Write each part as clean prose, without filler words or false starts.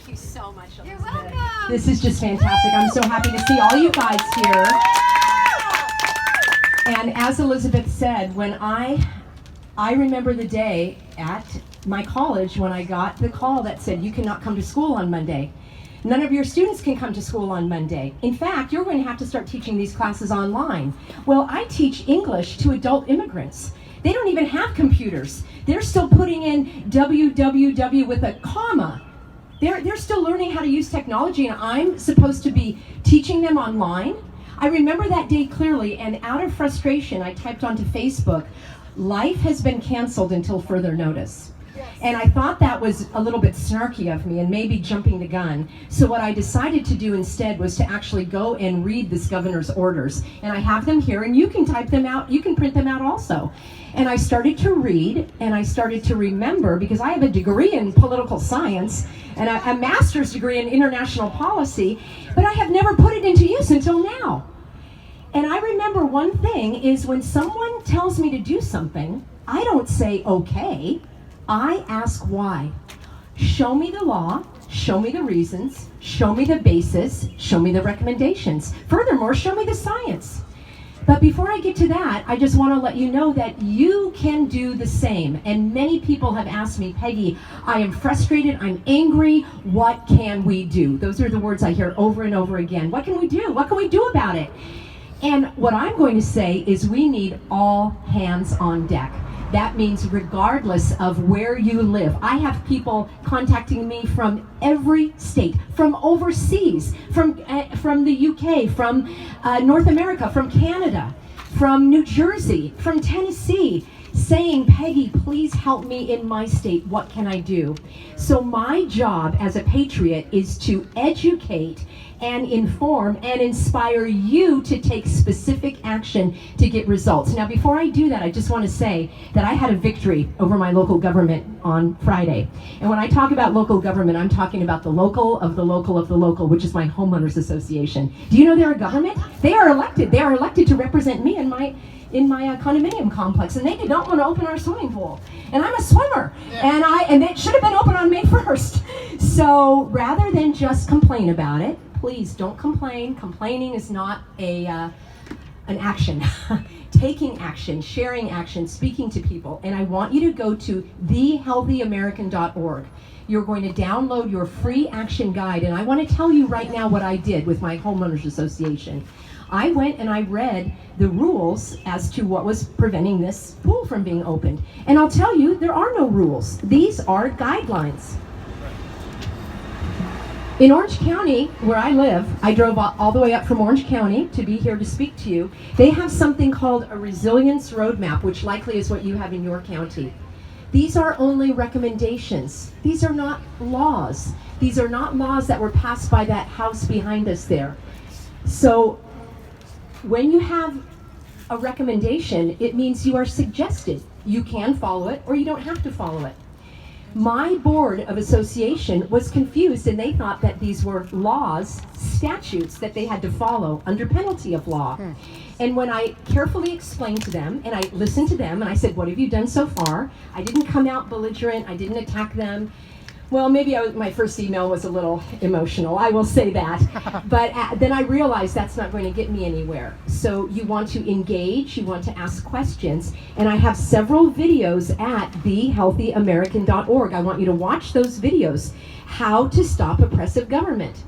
Thank you so much, Elizabeth. You're welcome. This is just fantastic. I'm so happy to see all you guys here. And as Elizabeth said, when I remember the day at my college when I got the call that said you cannot come to school on Monday. None of your students can come to school on Monday. In fact, you're going to have to start teaching these classes online. Well, I teach English to adult immigrants. They don't even have computers. They're still putting in www with a comma. They're still learning how to use technology, and I'm supposed to be teaching them online. I remember that day clearly, and out of frustration, I typed onto Facebook, "Life has been canceled until further notice." And I thought that was a little bit snarky of me and maybe jumping the gun. So what I decided to do instead was to actually go and read this governor's orders. And I have them here, and you can type them out, you can print them out also. And I started to read, and I started to remember, because I have a degree in political science and a master's degree in international policy, but I have never put it into use until now. And I remember one thing is when someone tells me to do something, I don't say okay. I ask why. Show me the law, show me the reasons, show me the basis, show me the recommendations. Furthermore, show me the science. But before I get to that, I just want to let you know that you can do the same. And many people have asked me, Peggy, I am frustrated, I'm angry, what can we do? Those are the words I hear over and over again. What can we do? What can we do about it? And what I'm going to say is we need all hands on deck. That means regardless of where you live. I have people contacting me from every state, from overseas, from the UK, from North America, from Canada, from New Jersey, from Tennessee, saying, Peggy, please help me in my state. What can I do? So my job as a patriot is to educate and inform and inspire you to take specific action to get results. Now, before I do that, I just want to say that I had a victory over my local government on Friday. And when I talk about local government, I'm talking about the local of the local of the local, which is my homeowners association. Do you know they're a government? They are elected. They are elected to represent me in my condominium complex, and they did not want to open our swimming pool. And I'm a swimmer, and it should have been open on May 1st. So rather than just complain about it, please don't complain. Complaining is not an action. Taking action, sharing action, speaking to people. And I want you to go to thehealthyamerican.org. You're going to download your free action guide. And I want to tell you right now what I did with my homeowners association. I went and I read the rules as to what was preventing this pool from being opened. And I'll tell you, there are no rules. These are guidelines. In Orange County, where I live, I drove all the way up from Orange County to be here to speak to you. They have something called a resilience roadmap, which likely is what you have in your county. These are only recommendations. These are not laws. These are not laws that were passed by that house behind us there. So when you have a recommendation, it means you are suggested. You can follow it or you don't have to follow it. My board of association was confused, and they thought that these were laws, statutes that they had to follow under penalty of law. And when I carefully explained to them, and I listened to them, and I said, what have you done so far? I didn't come out belligerent. I didn't attack them. Well, maybe my first email was a little emotional, I will say that. But then I realized that's not going to get me anywhere. So you want to engage, you want to ask questions, and I have several videos at thehealthyamerican.org. I want you to watch those videos, how to stop oppressive government.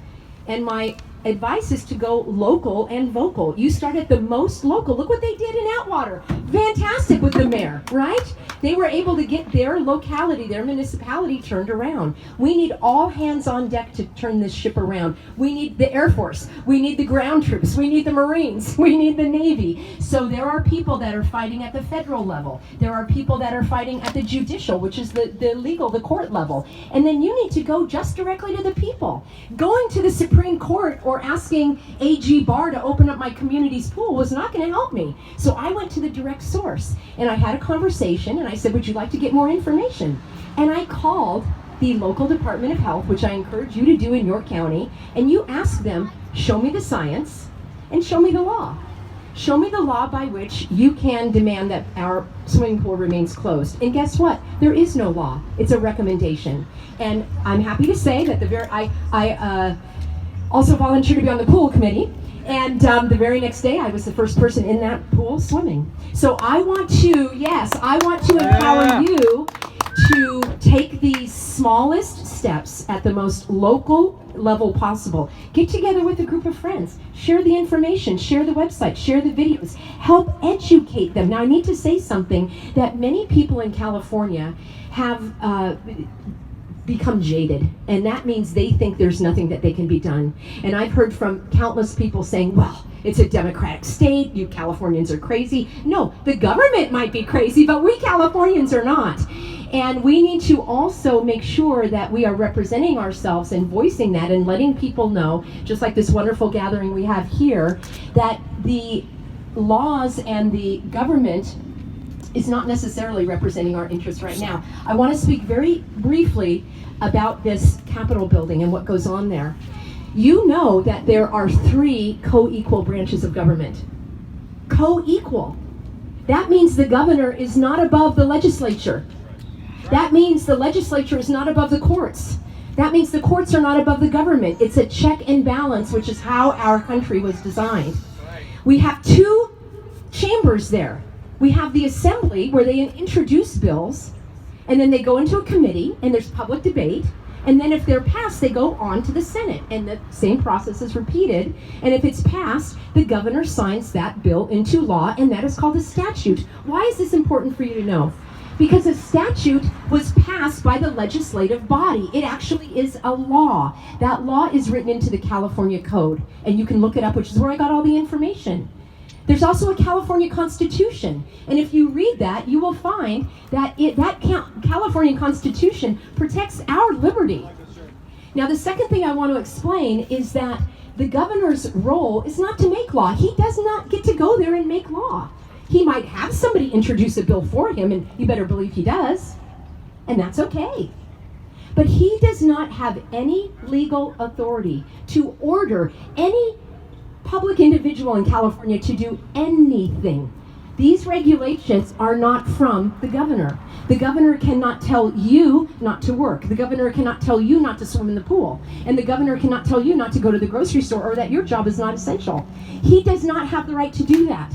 And my advice is to go local and vocal. You start at the most local. Look what they did in Atwater. Fantastic with the mayor, right? They were able to get their locality, their municipality turned around. We need all hands on deck to turn this ship around. We need the Air Force. We need the ground troops. We need the Marines. We need the Navy. So there are people that are fighting at the federal level. There are people that are fighting at the judicial, which is the legal, the court level. And then you need to go just directly to the people. Going to the Supreme Court or asking AG Barr to open up my community's pool was not going to help me. So I went to the direct source, and I had a conversation, and I said, would you like to get more information? And I called the local Department of Health, which I encourage you to do in your county, and you ask them, show me the science and show me the law. Show me the law by which you can demand that our swimming pool remains closed. And guess what? There is no law. It's a recommendation. And I'm happy to say that I also volunteered to be on the pool committee. And the very next day, I was the first person in that pool swimming. So I want to empower you to take the smallest steps at the most local level possible. Get together with a group of friends. Share the information. Share the website. Share the videos. Help educate them. Now, I need to say something that many people in California have become jaded, and that means they think there's nothing that they can be done. And I've heard from countless people saying, well, it's a democratic state, you Californians are crazy. No, the government might be crazy, but we Californians are not. And we need to also make sure that we are representing ourselves and voicing that and letting people know, just like this wonderful gathering we have here, that the laws and the government is not necessarily representing our interests right now. I want to speak very briefly about this Capitol building and what goes on there. You know that there are 3 co-equal branches of government. Co-equal. That means the governor is not above the legislature. That means the legislature is not above the courts. That means the courts are not above the government. It's a check and balance, which is how our country was designed. We have 2 chambers there. We have the assembly where they introduce bills, and then they go into a committee, and there's public debate, and then if they're passed, they go on to the Senate, and the same process is repeated, and if it's passed, the governor signs that bill into law, and that is called a statute. Why is this important for you to know? Because a statute was passed by the legislative body. It actually is a law. That law is written into the California Code, and you can look it up, which is where I got all the information. There's also a California Constitution, and if you read that, you will find that California Constitution protects our liberty. Now, the second thing I want to explain is that the governor's role is not to make law. He does not get to go there and make law. He might have somebody introduce a bill for him, and you better believe he does, and that's okay. But he does not have any legal authority to order any public individual in California to do anything. These regulations are not from the governor. The governor cannot tell you not to work. The governor cannot tell you not to swim in the pool. And the governor cannot tell you not to go to the grocery store or that your job is not essential. He does not have the right to do that.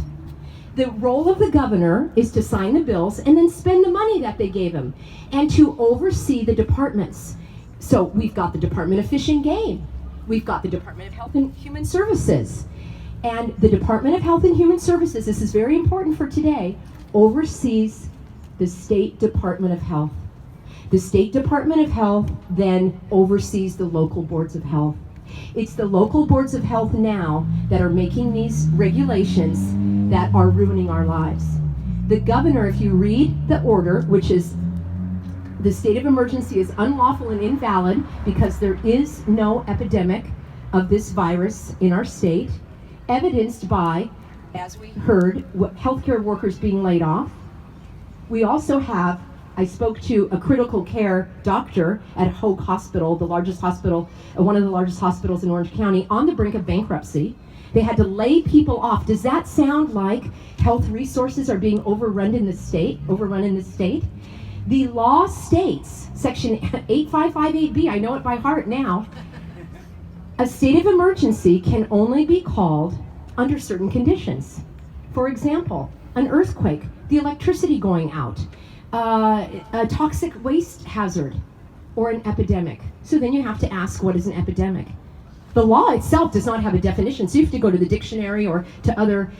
The role of the governor is to sign the bills and then spend the money that they gave him and to oversee the departments. So we've got the Department of Fish and Game. We've got the Department of Health and Human Services. And the Department of Health and Human Services, this is very important for today, oversees the State Department of Health. The State Department of Health then oversees the local boards of health. It's the local boards of health now that are making these regulations that are ruining our lives. The governor, if you read the order, which is the state of emergency is unlawful and invalid because there is no epidemic of this virus in our state, evidenced by, as we heard, healthcare workers being laid off. We also have, I spoke to a critical care doctor at Hoag Hospital, the largest hospital, one of the largest hospitals in Orange County, on the brink of bankruptcy. They had to lay people off. Does that sound like health resources are being overrun in the state? The law states, section 8558B, I know it by heart now, a state of emergency can only be called under certain conditions. For example, an earthquake, the electricity going out, a toxic waste hazard, or an epidemic. So then you have to ask, what is an epidemic? The law itself does not have a definition, so you have to go to the dictionary or to other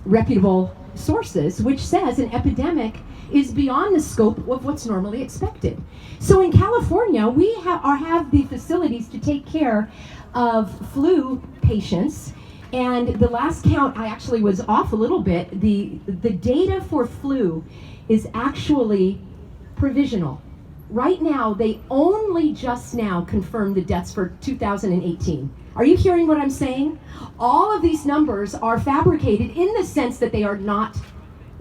reputable sources, which says an epidemic is beyond the scope of what's normally expected. So in California, we have the facilities to take care of flu patients. And the last count, I actually was off a little bit. The data for flu is actually provisional. Right now, they only just now confirmed the deaths for 2018. Are you hearing what I'm saying? All of these numbers are fabricated in the sense that they are not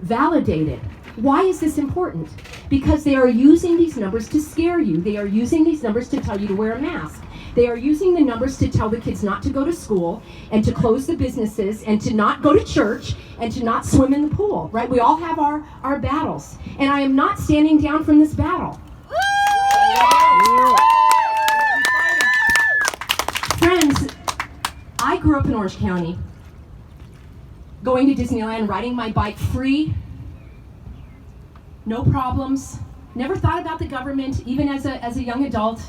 validated. Why is this important? Because they are using these numbers to scare you. They are using these numbers to tell you to wear a mask. They are using the numbers to tell the kids not to go to school and to close the businesses and to not go to church and to not swim in the pool, right? We all have our battles. And I am not standing down from this battle. Friends, I grew up in Orange County, going to Disneyland, riding my bike free, no problems, never thought about the government, even as a young adult,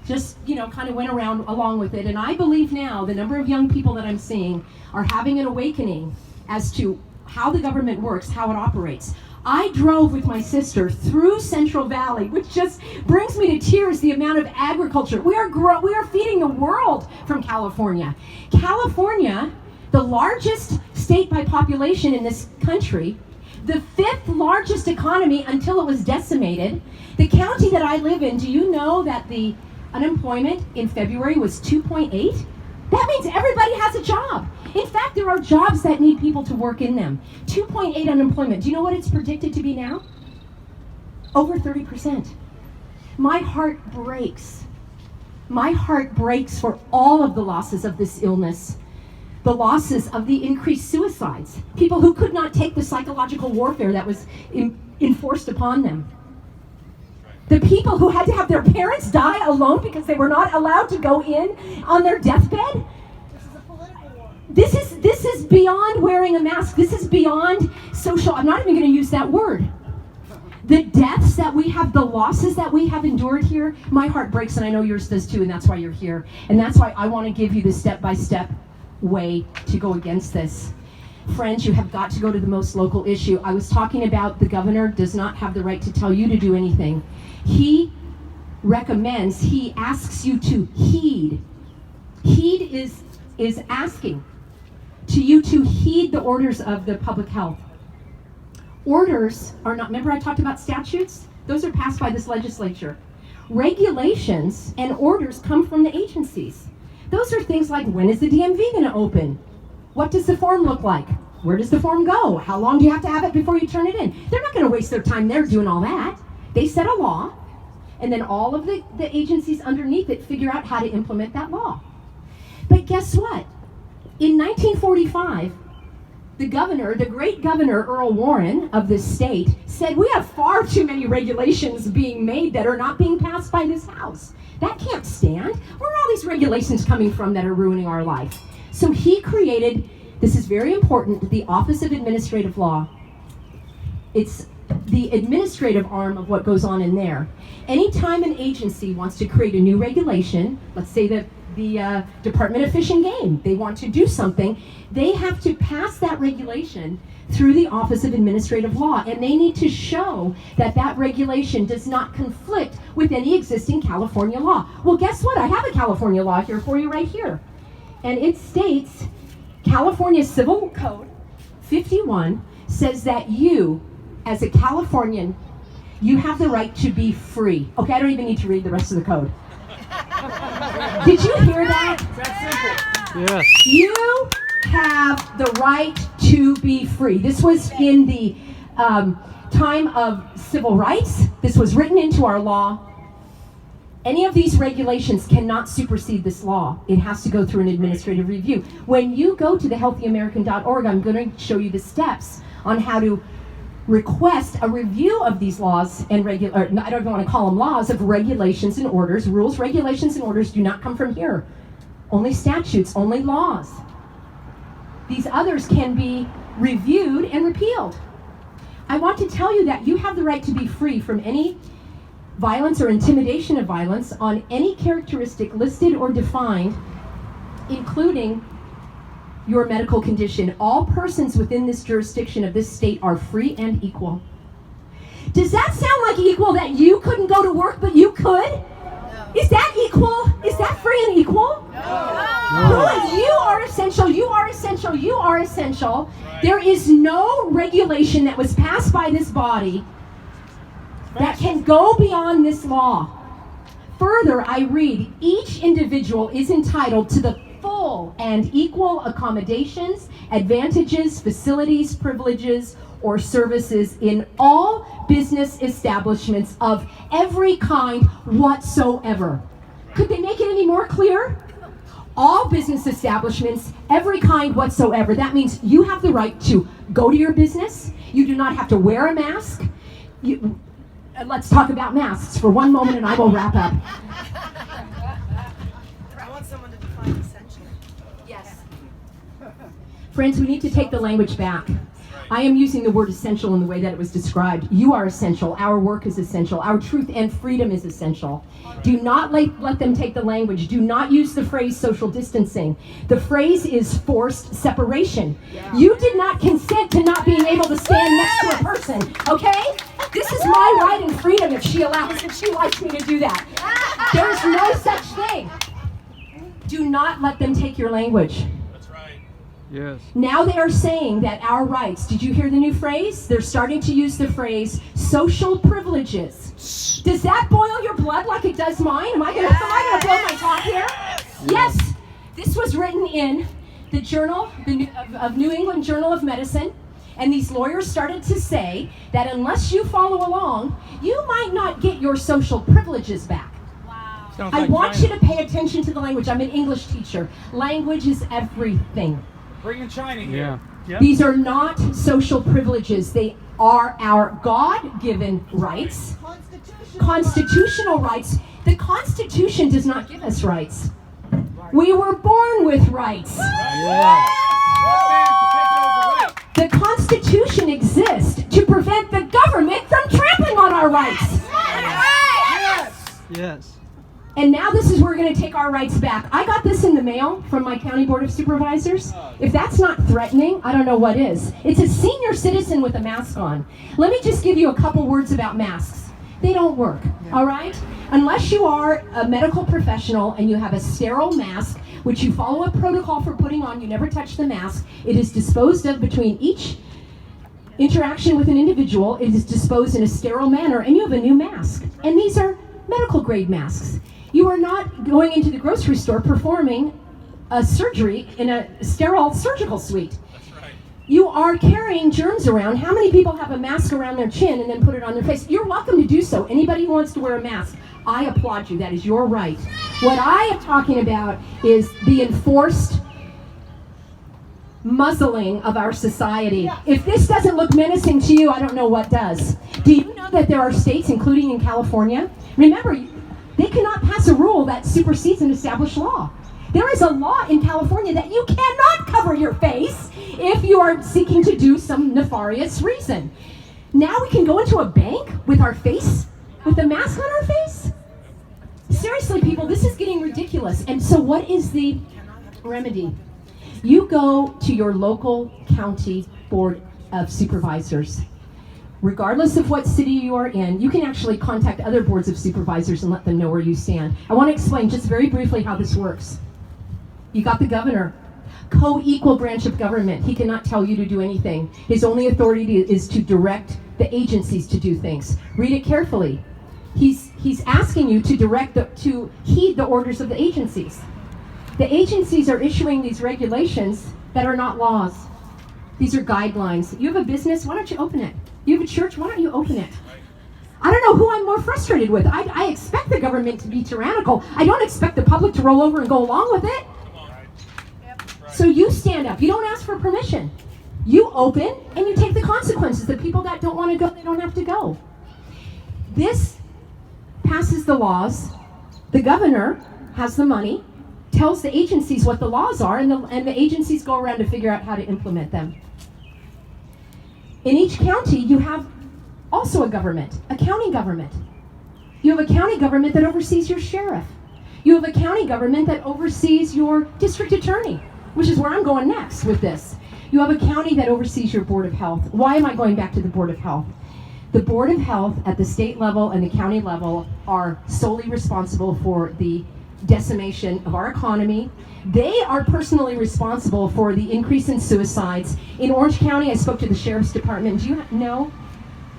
just, kind of went around along with it. And I believe now the number of young people that I'm seeing are having an awakening as to how the government works, how it operates. I drove with my sister through Central Valley, which just brings me to tears, the amount of agriculture. We are feeding the world from California. California, the largest state by population in this country, the 5th largest economy until it was decimated. The county that I live in, do you know that the unemployment in February was 2.8? That means everybody has a job. In fact, there are jobs that need people to work in them. 2.8 unemployment. Do you know what it's predicted to be now? Over 30%. My heart breaks. My heart breaks for all of the losses of this illness. The losses of the increased suicides. People who could not take the psychological warfare that was enforced upon them. The people who had to have their parents die alone because they were not allowed to go in on their deathbed. This is beyond wearing a mask. This is beyond social. I'm not even going to use that word. The deaths that we have, the losses that we have endured here, my heart breaks, and I know yours does too, and that's why you're here. And that's why I want to give you the step-by-step way to go against this. Friends, you have got to go to the most local issue. I was talking about the governor does not have the right to tell you to do anything. He recommends, he asks you to heed. Heed is asking to you to heed the orders of the public health. Orders are not, remember I talked about statutes? Those are passed by this legislature. Regulations and orders come from the agencies. Those are things like, when is the DMV going to open? What does the form look like? Where does the form go? How long do you have to have it before you turn it in? They're not going to waste their time there doing all that. They set a law, and then all of the agencies underneath it figure out how to implement that law. But guess what? In 1945, the governor, the great governor, Earl Warren of this state, said, we have far too many regulations being made that are not being passed by this house. That can't stand. Where are all these regulations coming from that are ruining our life? So he created, this is very important, the Office of Administrative Law. It's the administrative arm of what goes on in there. Anytime an agency wants to create a new regulation, let's say that the Department of Fish and Game, they want to do something, they have to pass that regulation through the Office of Administrative Law, and they need to show that that regulation does not conflict with any existing California law. Well, guess what? I have a California law here for you right here. And it states, California Civil Code 51 says that you, as a Californian, you have the right to be free. Okay, I don't even need to read the rest of the code. Did you hear that? That's simple. Yes. You have the right to be free. This was in the time of civil rights. This was written into our law. Any of these regulations cannot supersede this law. It has to go through an administrative review. When you go to thehealthyamerican.org, I'm going to show you the steps on how to request a review of these laws and I don't even want to call them laws, of regulations and orders. Rules, regulations, and orders do not come from here. Only statutes, only laws. These others can be reviewed and repealed. I want to tell you that you have the right to be free from any violence or intimidation of violence on any characteristic listed or defined, including your medical condition. All persons within this jurisdiction of this state are free and equal. Does that sound like equal, that you couldn't go to work but you could? No. Is that equal? Is that free and equal? No. You are essential, you are essential, you are essential. Right. There is no regulation that was passed by this body that can go beyond this law. Further, I read, each individual is entitled to the full and equal accommodations, advantages, facilities, privileges, or services in all business establishments of every kind whatsoever. Could they make it any more clear? All business establishments, every kind whatsoever. That means you have the right to go to your business. You do not have to wear a mask. let's talk about masks for one moment and I will wrap up. I want someone to define essential. Yes. Friends, we need to take the language back. I am using the word essential in the way that it was described. You are essential. Our work is essential. Our truth and freedom is essential. Do not let them take the language. Do not use the phrase social distancing. The phrase is forced separation. You did not consent to not being able to stand next to a person, okay? This is my right and freedom if she likes me to do that. There's no such thing. Do not let them take your language. Yes. Now they are saying that our rights, did you hear the new phrase? They're starting to use the phrase social privileges. Does that boil your blood like it does mine? Am I going to blow my top here? Yes. This was written in the Journal of New England Journal of Medicine, and these lawyers started to say that unless you follow along, you might not get your social privileges back. Wow. I want you to pay attention to the language. I'm an English teacher. Language is everything. Bringing China here. Yeah. These are not social privileges. They are our God-given rights. Constitutional rights. The Constitution does not give us rights. We were born with rights. Yeah. The Constitution exists to prevent the government from trampling on our rights. Yes. And now this is where we're going to take our rights back. I got this in the mail from my county board of supervisors. If that's not threatening, I don't know what is. It's a senior citizen with a mask on. Let me just give you a couple words about masks. They don't work, all right? Unless you are a medical professional and you have a sterile mask, which you follow a protocol for putting on, you never touch the mask. It is disposed of between each interaction with an individual. It is disposed in a sterile manner, and you have a new mask. And these are medical grade masks. You are not going into the grocery store performing a surgery in a sterile surgical suite. That's right. You are carrying germs around. How many people have a mask around their chin and then put it on their face? You're welcome to do so. Anybody who wants to wear a mask, I applaud you. That is your right. What I am talking about is the enforced muzzling of our society. If this doesn't look menacing to you, I don't know what does. Do you know that there are states, including in California? Remember, they cannot pass a rule that supersedes an established law. There is a law in California that you cannot cover your face if you are seeking to do some nefarious reason. Now we can go into a bank with our face, with a mask on our face? Seriously, people, this is getting ridiculous. And so what is the remedy? You go to your local county board of supervisors. Regardless of what city you are in, you can actually contact other boards of supervisors and let them know where you stand. I want to explain just very briefly how this works. You got the governor, co-equal branch of government. He cannot tell you to do anything. His only authority is to direct the agencies to do things. Read it carefully. He's asking you to heed the orders of the agencies. The agencies are issuing these regulations that are not laws. These are guidelines. You have a business, why don't you open it? You have a church, why don't you open it? I don't know who I'm more frustrated with. I expect the government to be tyrannical. I don't expect the public to roll over and go along with it. So you stand up. You don't ask for permission. You open and you take the consequences. The people that don't want to go, they don't have to go. This passes the laws. The governor has the money, tells the agencies what the laws are, and the agencies go around to figure out how to implement them. In each county, you have also a government, a county government. You have a county government that oversees your sheriff. You have a county government that oversees your district attorney, which is where I'm going next with this. You have a county that oversees your Board of Health. Why am I going back to the Board of Health? The Board of Health at the state level and the county level are solely responsible for the decimation of our economy. They are personally responsible for the increase in suicides. In Orange County, I spoke to the Sheriff's Department. Do you know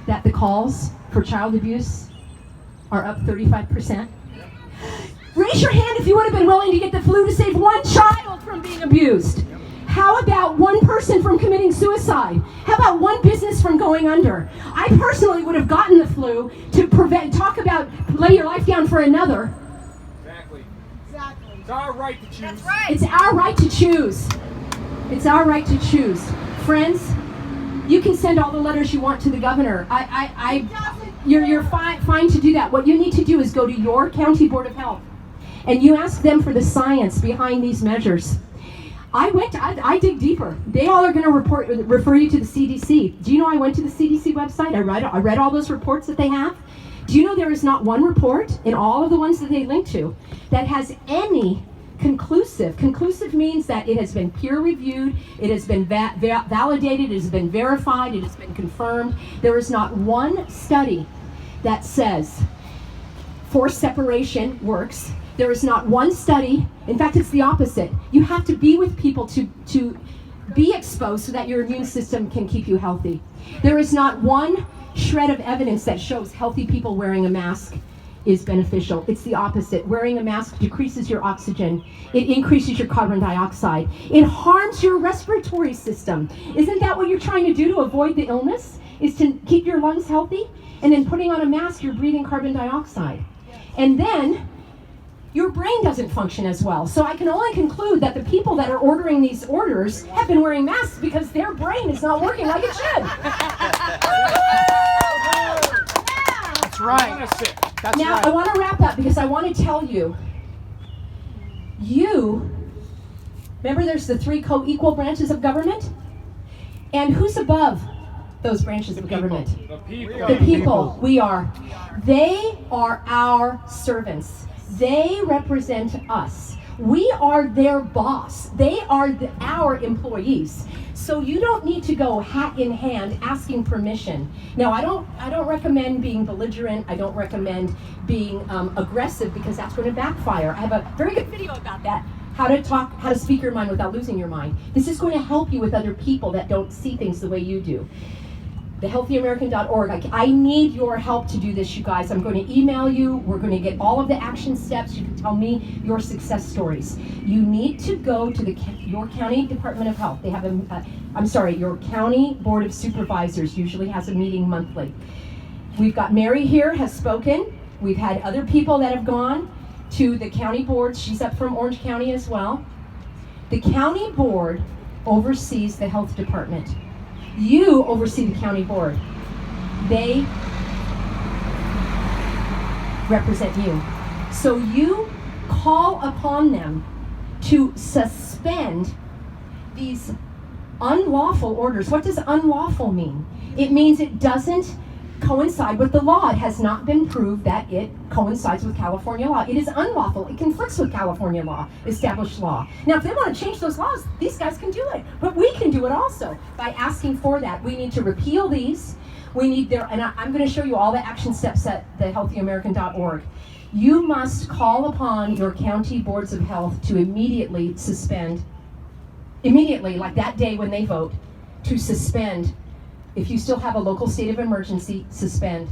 that the calls for child abuse are up 35%? Raise your hand if you would have been willing to get the flu to save one child from being abused. How about one person from committing suicide? How about one business from going under? I personally would have gotten the flu to talk about lay your life down for another. Exactly. It's our right to choose. That's right. It's our right to choose. It's our right to choose. Friends, you can send all the letters you want to the governor. You're fine to do that. What you need to do is go to your county board of health, and you ask them for the science behind these measures. I dig deeper. They all are going to refer you to the CDC. Do you know I went to the CDC website? I read all those reports that they have. Do you know there is not one report in all of the ones that they link to that has any conclusive? Conclusive means that it has been peer reviewed, it has been validated, it has been verified, it has been confirmed. There is not one study that says forced separation works. There is not one study. In fact, it's the opposite. You have to be with people to be exposed so that your immune system can keep you healthy. There is not one shred of evidence that shows healthy people wearing a mask is beneficial. It's the opposite. Wearing a mask decreases your oxygen. It increases your carbon dioxide. It harms your respiratory system. Isn't that what you're trying to do to avoid the illness? Is to keep your lungs healthy? And then putting on a mask, you're breathing carbon dioxide. And then your brain doesn't function as well. So I can only conclude that the people that are ordering these orders have been wearing masks because their brain is not working like it should. That's right. That's now, right. I want to wrap up because I want to tell you, remember there's the three co-equal branches of government? And who's above those branches of government? The people. The people. We are. They are our servants. They represent us. We are their boss. They are our employees. So you don't need to go hat in hand asking permission. Now, I don't recommend being belligerent. I don't recommend being aggressive because that's going to backfire. I have a very good video about that. How to speak your mind without losing your mind. This is going to help you with other people that don't see things the way you do. thehealthyamerican.org. I need your help to do this, you guys. I'm going to email you. We're going to get all of the action steps. You can tell me your success stories. You need to go to your county Department of Health. They have your county Board of Supervisors usually has a meeting monthly. We've got Mary here has spoken. We've had other people that have gone to the county board. She's up from Orange County as well. The county board oversees the health department. You oversee the county board. They represent you. So you call upon them to suspend these unlawful orders. What does unlawful mean? It means it doesn't coincide with the law. It has not been proved that it coincides with California law. It is unlawful. It conflicts with California law, established law. Now, if they want to change those laws, these guys can do it. But we can do it also by asking for that. We need to repeal these. We need and I'm going to show you all the action steps at thehealthyamerican.org. You must call upon your county boards of health to immediately, like that day when they vote, to suspend. If you still have a local state of emergency, suspend.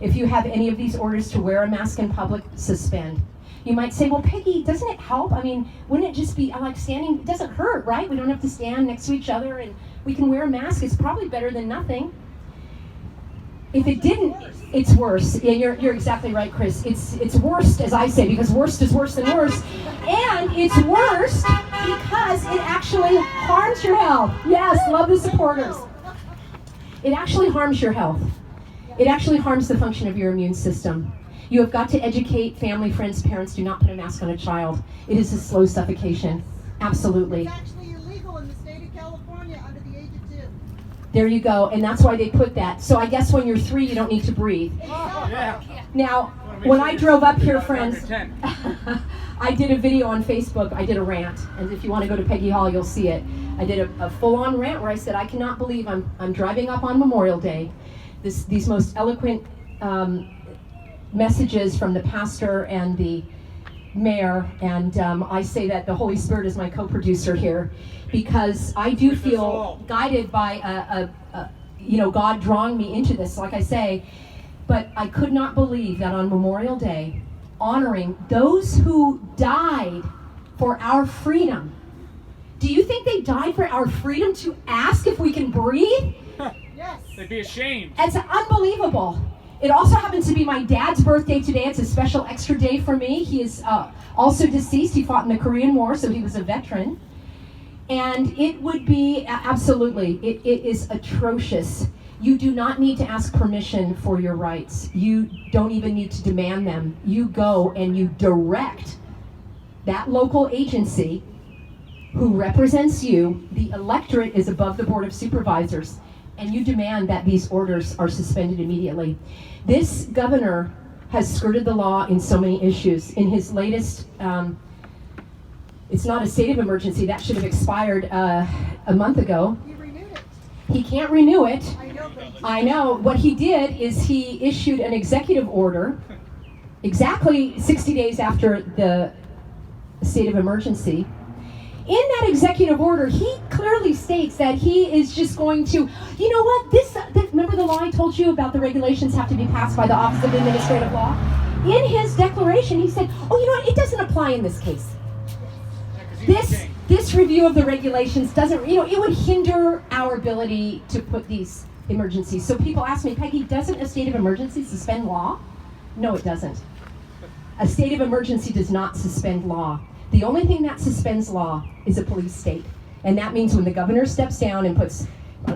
If you have any of these orders to wear a mask in public, suspend. You might say, well, Peggy, doesn't it help? I mean, wouldn't it just be like standing? It doesn't hurt, right? We don't have to stand next to each other and we can wear a mask. It's probably better than nothing. If it didn't, it's worse. Yeah, you're exactly right, Chris. It's worse, as I say, because worst is worse than worse. And it's worse because it actually harms your health. Yes, love the supporters. It actually harms your health. It actually harms the function of your immune system. You have got to educate family, friends, parents. Do not put a mask on a child. It is a slow suffocation. Absolutely. It's actually illegal in the state of California under the age of 2. There you go. And that's why they put that. So I guess when you're 3, you don't need to breathe. Yeah. Now, when I drove up here, friends, I did a video on Facebook. I did a rant. And if you want to go to Peggy Hall, you'll see it. I did a full-on rant where I said, I cannot believe I'm driving up on Memorial Day. These most eloquent messages from the pastor and the mayor, and I say that the Holy Spirit is my co-producer here because I do feel guided by God drawing me into this, like I say. But I could not believe that on Memorial Day, honoring those who died for our freedom. Do you think they died for our freedom to ask if we can breathe? Yes. They'd be ashamed. It's unbelievable. It also happens to be my dad's birthday today. It's a special extra day for me. He is also deceased. He fought in the Korean War, so he was a veteran. And it would be, absolutely, it is atrocious. You do not need to ask permission for your rights. You don't even need to demand them. You go and you direct that local agency who represents you. The electorate is above the Board of Supervisors, and you demand that these orders are suspended immediately. This governor has skirted the law in so many issues. In his latest, it's not a state of emergency, that should have expired a month ago. He renewed it. He can't renew it. I know, but I know. What he did is he issued an executive order exactly 60 days after the state of emergency. In that executive order, he clearly states that he is just going to, you know what, remember the law I told you about the regulations have to be passed by the Office of Administrative Law? In his declaration, he said, oh, you know what, it doesn't apply in this case. This review of the regulations doesn't, it would hinder our ability to put these emergencies. So people ask me, Peggy, doesn't a state of emergency suspend law? No, it doesn't. A state of emergency does not suspend law. The only thing that suspends law is a police state. And that means when the governor steps down and puts,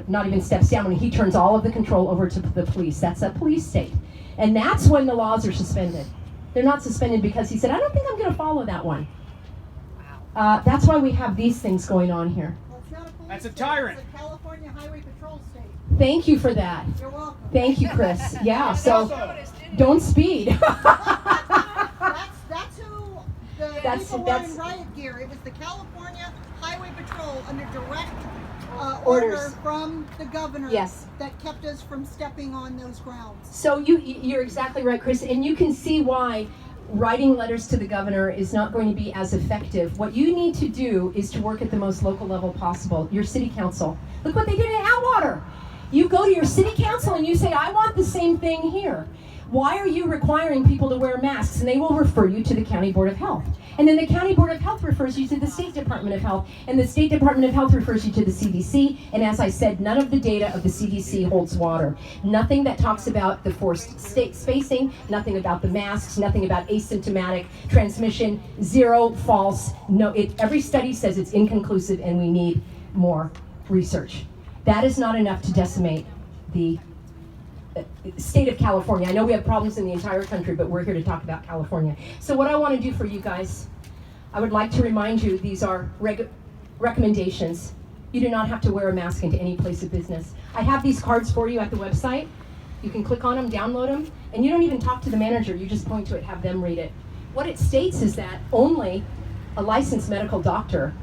not even steps down, when he turns all of the control over to the police, that's a police state. And that's when the laws are suspended. They're not suspended because he said, I don't think I'm going to follow that one. That's why we have these things going on here. well, it's not a police That's a state, tyrant. It's a California Highway Patrol state. Thank you for that. You're welcome. Thank you, Chris. Yeah, so don't speed. That's who the That's- people that's- were in riot gear. It was the California Highway Patrol under direct Orders. order from the governor Yes. that kept us from stepping on those grounds. So you're exactly right, Chris, and you can see why writing letters to the governor is not going to be as effective. What you need to do is to work at the most local level possible. Your city council. Look what they did in Atwater. You go to your city council and you say, I want the same thing here. Why are you requiring people to wear masks? And they will refer you to the County Board of Health. And then the County Board of Health refers you to the State Department of Health. And the State Department of Health refers you to the CDC. And as I said, none of the data of the CDC holds water. Nothing that talks about the forced state spacing, nothing about the masks, nothing about asymptomatic transmission, zero, false. No, every study says it's inconclusive and we need more research. That is not enough to decimate the state of California. I know we have problems in the entire country, but we're here to talk about California. So what I want to do for you guys, I would like to remind you, these are recommendations. You do not have to wear a mask into any place of business. I have these cards for you at the website. You can click on them, download them, and you don't even talk to the manager. You just point to it, have them read it. What it states is that only a licensed medical doctor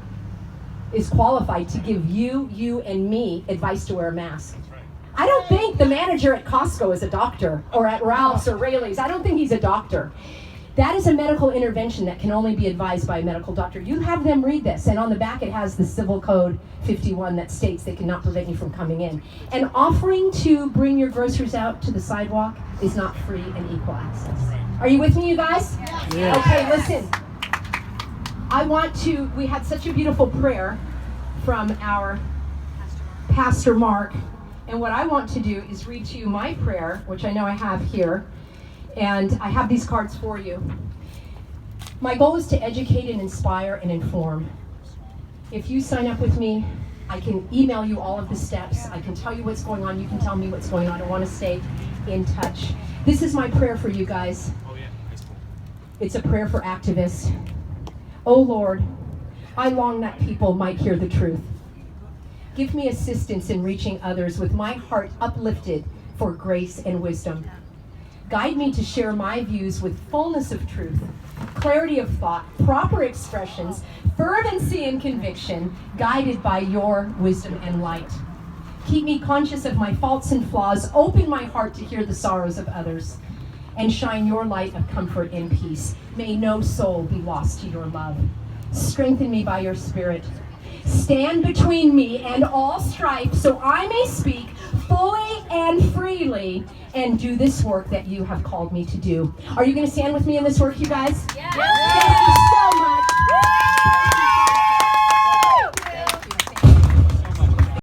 is qualified to give you and me advice to wear a mask. I don't think the manager at Costco is a doctor, or at Ralph's or Rayleigh's. I don't think he's a doctor. That is a medical intervention that can only be advised by a medical doctor. You have them read this, and on the back it has the Civil Code 51 that states they cannot prevent you from coming in. And offering to bring your groceries out to the sidewalk is not free and equal access. Are you with me, you guys? Yeah. Okay, listen. We had such a beautiful prayer from our Pastor Mark. And what I want to do is read to you my prayer, which I know I have here. And I have these cards for you. My goal is to educate and inspire and inform. If you sign up with me, I can email you all of the steps. I can tell you what's going on. You can tell me what's going on. I want to stay in touch. This is my prayer for you guys. It's a prayer for activists. Oh Lord, I long that people might hear the truth. Give me assistance in reaching others with my heart uplifted for grace and wisdom. Guide me to share my views with fullness of truth, clarity of thought, proper expressions, fervency and conviction, guided by your wisdom and light. Keep me conscious of my faults and flaws, open my heart to hear the sorrows of others, and shine your light of comfort and peace. May no soul be lost to your love. Strengthen me by your Spirit. Stand between me and all strife so I may speak fully and freely and do this work that you have called me to do. Are you going to stand with me in this work, you guys? Yeah. Thank you so